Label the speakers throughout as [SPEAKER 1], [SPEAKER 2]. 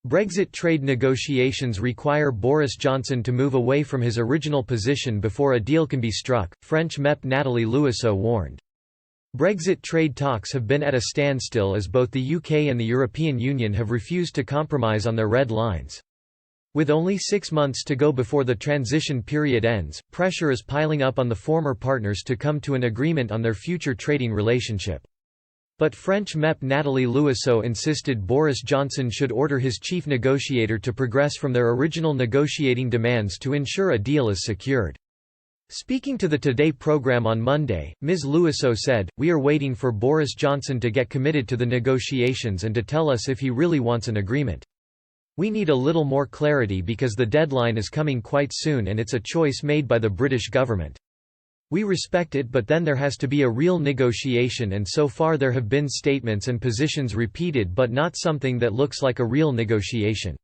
[SPEAKER 1] Brexit trade negotiations require Boris Johnson to move away from his original position before a deal can be struck, French MEP Nathalie Louisseau warned. Brexit trade talks have been at a standstill as both the UK and the European Union have refused to compromise on their red lines. With only 6 months to go before the transition period ends, pressure is piling up on the former partners to come to an agreement on their future trading relationship. But French MEP Nathalie Louisseau insisted Boris Johnson should order his chief negotiator to progress from their original negotiating demands to ensure a deal is secured. Speaking to the Today programme on Monday, Ms. Louisseau said, "We are waiting for Boris Johnson to get committed to the negotiations and to tell us if he really wants an agreement. We need a little more clarity because the deadline is coming quite soon and it's a choice made by the British government. We respect it, but then there has to be a real negotiation, and so far there have been statements and positions repeated but not something that looks like a real negotiation.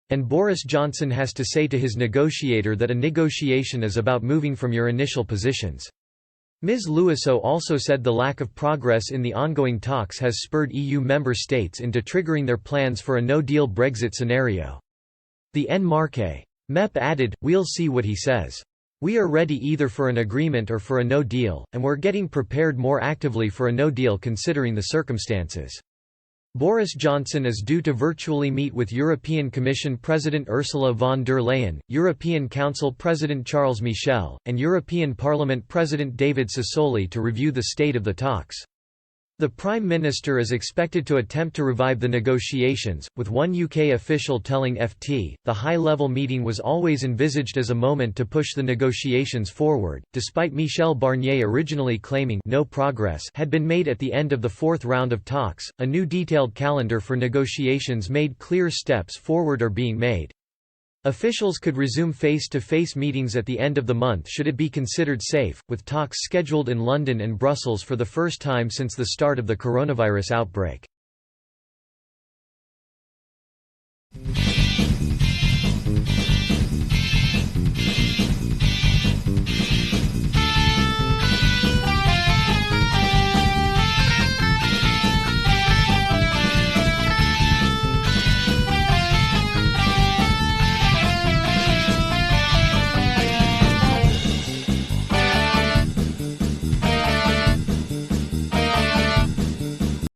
[SPEAKER 1] And Boris Johnson has to say to his negotiator that a negotiation is about moving from your initial positions." Ms. Louisseau also said the lack of progress in the ongoing talks has spurred EU member states into triggering their plans for a no-deal Brexit scenario. The En Marche MEP added, "We'll see what he says. We are ready either for an agreement or for a no deal, and we're getting prepared more actively for a no deal considering the circumstances." Boris Johnson is due to virtually meet with European Commission President Ursula von der Leyen, European Council President Charles Michel, and European Parliament President David Sassoli to review the state of the talks. The Prime Minister is expected to attempt to revive the negotiations, with one UK official telling FT, "The high-level meeting was always envisaged as a moment to push the negotiations forward," despite Michel Barnier originally claiming no progress had been made at the end of the fourth round of talks. A new detailed calendar for negotiations made clear steps forward are being made. Officials could resume face-to-face meetings at the end of the month should it be considered safe, with talks scheduled in London and Brussels for the first time since the start of the coronavirus outbreak.